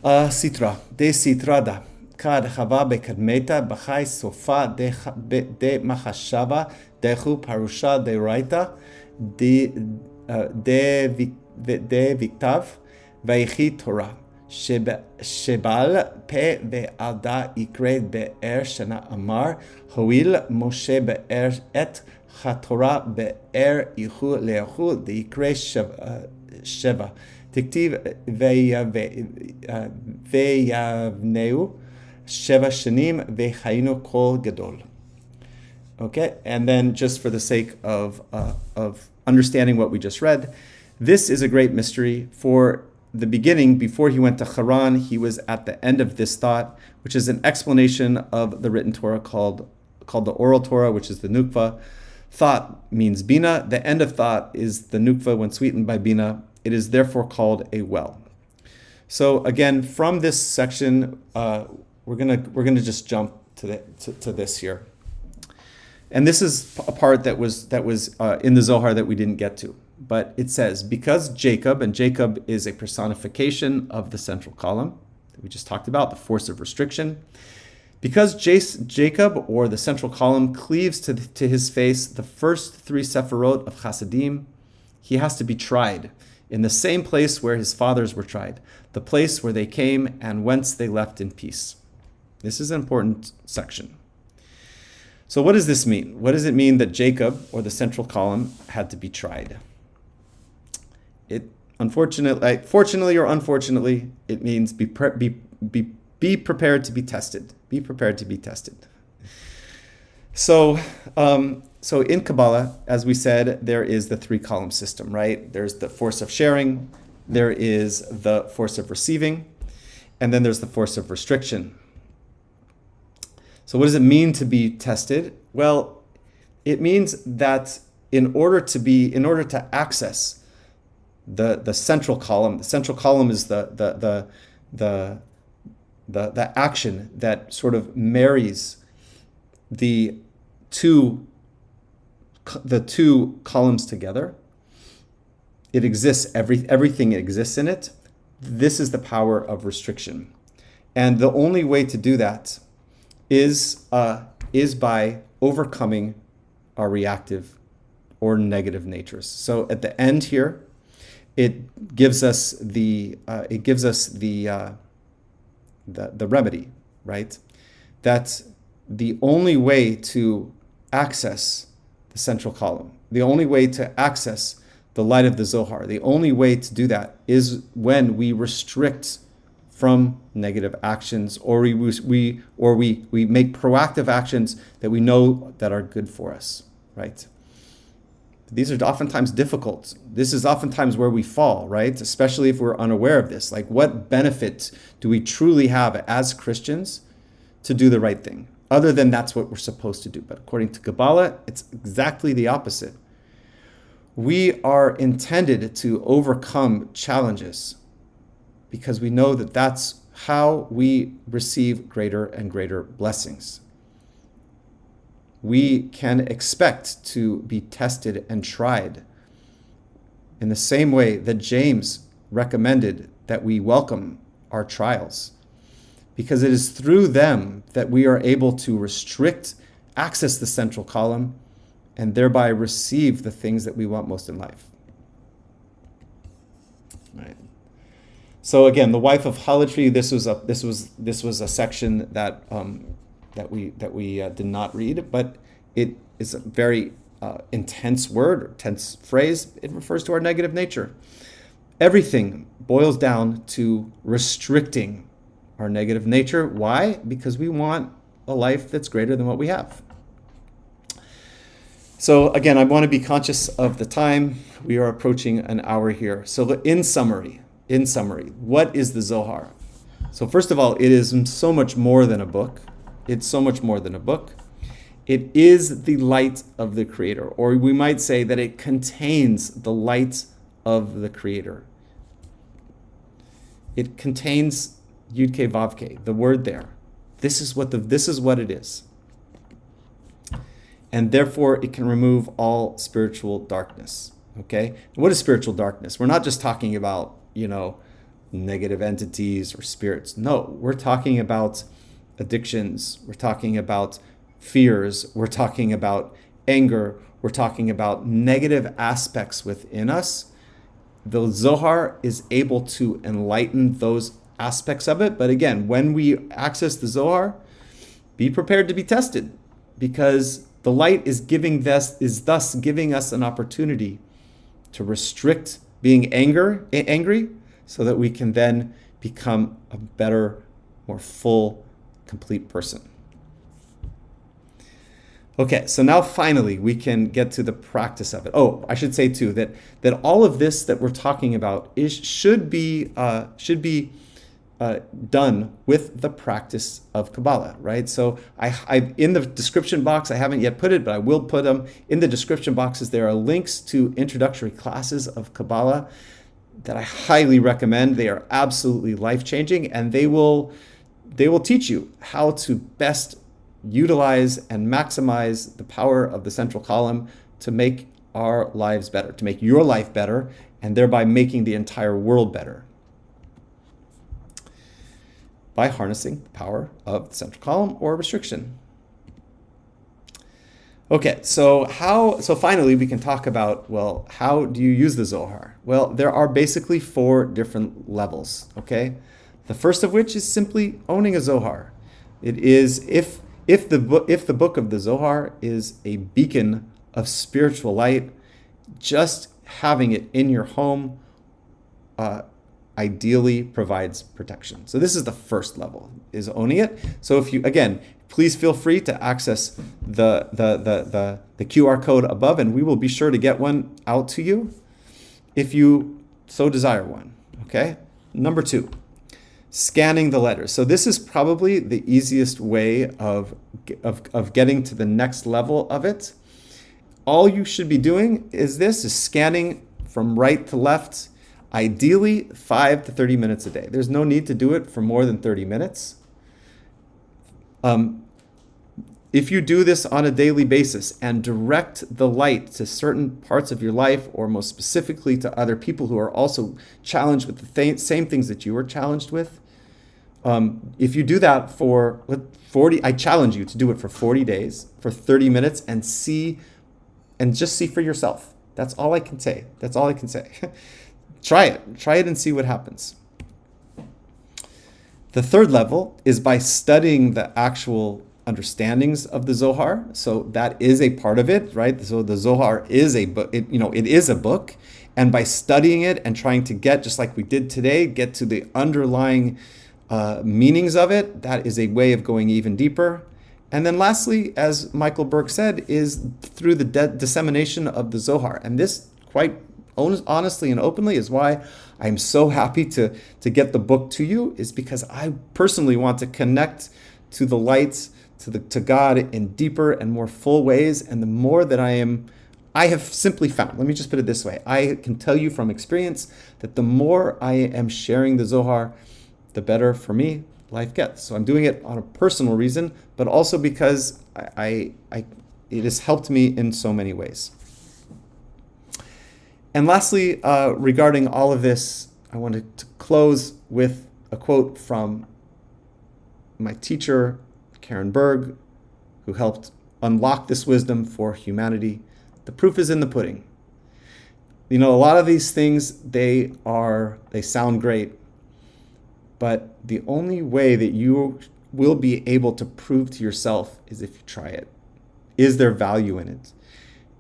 Sitra de sitrada. Kad chava bekadmeta b'chai sofa de machashava dechu parusha de raita de viktav vaychi Torah shebal pe ve'alda ikre be'er shana amar hoil Moshe be'er et chatorah be'er ichu le'achu de ikre sheva tiktiv ve'yavneu Sheva Shanim Vechayinu Kol Gadol. Okay, and then just for the sake of understanding what we just read, this is a great mystery. For the beginning, before he went to Haran, he was at the end of this thought, which is an explanation of the written Torah called the oral Torah, which is the Nukva. Thought means Bina. The end of thought is the Nukva when sweetened by Bina. It is therefore called a well. So again, from this section, we're gonna just jump to this here, and this is a part that was in the Zohar that we didn't get to. But it says, because Jacob is a personification of the central column that we just talked about, the force of restriction. Because Jacob, or the central column, cleaves to his face the first three Sephirot of Chasadim, he has to be tried in the same place where his fathers were tried, the place where they came and whence they left in peace. This is an important section. So what does this mean? What does it mean that Jacob, or the central column, had to be tried? Fortunately or unfortunately, it means be prepared to be tested. Be prepared to be tested. So in Kabbalah, as we said, there is the three column system, right? There's the force of sharing, there is the force of receiving, and then there's the force of restriction. So what does it mean to be tested? Well, it means that in order to access the central column is the action that sort of marries the two columns together. It exists, everything exists in it. This is the power of restriction. And the only way to do that is by overcoming our reactive or negative natures. So at the end here, it gives us the remedy, right? That the only way to access the central column, the only way to access the light of the Zohar, the only way to do that is when we restrict from negative actions, or we make proactive actions that we know that are good for us, right? These are oftentimes difficult. This is oftentimes where we fall, right? Especially if we're unaware of this. Like, what benefit do we truly have as Christians to do the right thing? Other than that's what we're supposed to do. But according to Kabbalah, it's exactly the opposite. We are intended to overcome challenges because we know that that's how we receive greater and greater blessings. We can expect to be tested and tried in the same way that James recommended that we welcome our trials, because it is through them that we are able to access the central column, and thereby receive the things that we want most in life. All right. So again, the wife of harlotry. This was a section that we did not read, but it is a very intense word, or tense phrase. It refers to our negative nature. Everything boils down to restricting our negative nature. Why? Because we want a life that's greater than what we have. So again, I want to be conscious of the time. We are approaching an hour here. So in summary, what is the Zohar? So first of all, it is so much more than a book. It's so much more than a book. It is the light of the Creator, or we might say that it contains the light of the Creator. It contains Yud-Ke Vav-Ke, the word there. This is what it is. And therefore, it can remove all spiritual darkness. Okay? What is spiritual darkness? We're not just talking about, negative entities or spirits. No, we're talking about addictions. We're talking about fears. We're talking about anger. We're talking about negative aspects within us. The Zohar is able to enlighten those aspects of it. But again, when we access the Zohar, be prepared to be tested, because the light is thus giving us an opportunity to restrict being angry, so that we can then become a better, more full, complete person. Okay, so now finally we can get to the practice of it. Oh, I should say too that all of this that we're talking about should be done with the practice of Kabbalah, right? So I in the description box, I haven't yet put it, but I will put them in the description boxes. There are links to introductory classes of Kabbalah that I highly recommend. They are absolutely life-changing, and they will teach you how to best utilize and maximize the power of the central column to make our lives better, to make your life better, and thereby making the entire world better, by harnessing the power of the central column or restriction. Okay, so finally we can talk about, well, how do you use the Zohar? Well, there are basically 4 different levels, okay? The first of which is simply owning a Zohar. It is, if the book of the Zohar is a beacon of spiritual light, just having it in your home ideally provides protection. So this is the first level, is owning it. So if you, again, please feel free to access the QR code above, and we will be sure to get one out to you if you so desire one. Okay? Number 2, scanning the letters. So this is probably the easiest way of getting to the next level of it. All you should be doing is scanning from right to left, ideally 5 to 30 minutes a day. There's no need to do it for more than 30 minutes. If you do this on a daily basis and direct the light to certain parts of your life, or most specifically to other people who are also challenged with the same things that you were challenged with, if you do that for 40, I challenge you to do it for 40 days, for 30 minutes, and just see for yourself. That's all I can say. Try it and see what happens. The third level is by studying the actual understandings of the Zohar. So that is a part of it, right? So the Zohar is a book. It is a book, and by studying it and trying to get, just like we did today, get to the underlying meanings of it, that is a way of going even deeper. And then lastly, as Michael Burke said, is through the dissemination of the Zohar. And this, quite honestly and openly, is why I'm so happy to get the book to you, is because I personally want to connect to the light, to God in deeper and more full ways. And the more that I have simply found, let me just put it this way, I can tell you from experience that the more I am sharing the Zohar, the better for me life gets. So I'm doing it on a personal reason, but also because it has helped me in so many ways. And lastly, regarding all of this, I wanted to close with a quote from my teacher, Karen Berg, who helped unlock this wisdom for humanity. The proof is in the pudding. A lot of these things, they sound great, but the only way that you will be able to prove to yourself is if you try it. Is there value in it?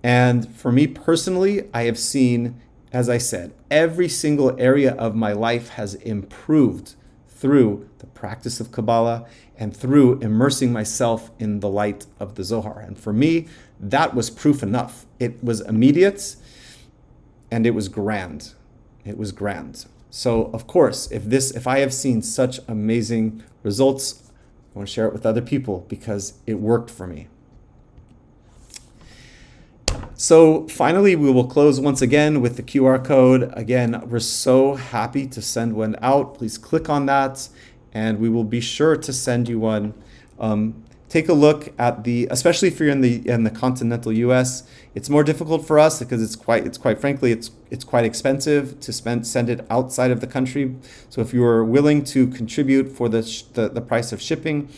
And for me personally, I have seen, as I said, every single area of my life has improved through the practice of Kabbalah and through immersing myself in the light of the Zohar. And for me, that was proof enough. It was immediate and it was grand. It was grand. So of course, if I have seen such amazing results, I want to share it with other people because it worked for me. So finally, we will close once again with the QR code. Again, we're so happy to send one out. Please click on that and we will be sure to send you one. Take a look at especially if you're in the continental US, it's more difficult for us because it's quite frankly quite expensive to send it outside of the country. So if you are willing to contribute for the price of shipping,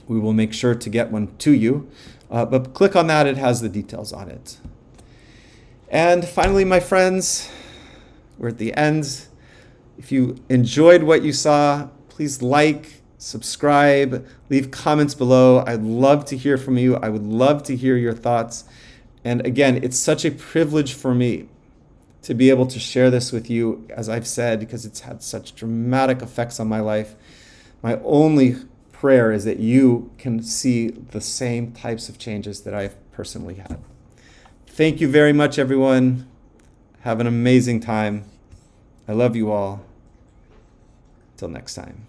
we will make sure to get one to you. But click on that, it has the details on it. And finally, my friends, we're at the end. If you enjoyed what you saw, please like, subscribe, leave comments below. I'd love to hear from you. I would love to hear your thoughts. And again, it's such a privilege for me to be able to share this with you, as I've said, because it's had such dramatic effects on my life. My only prayer is that you can see the same types of changes that I've personally had. Thank you very much, everyone. Have an amazing time. I love you all. Till next time.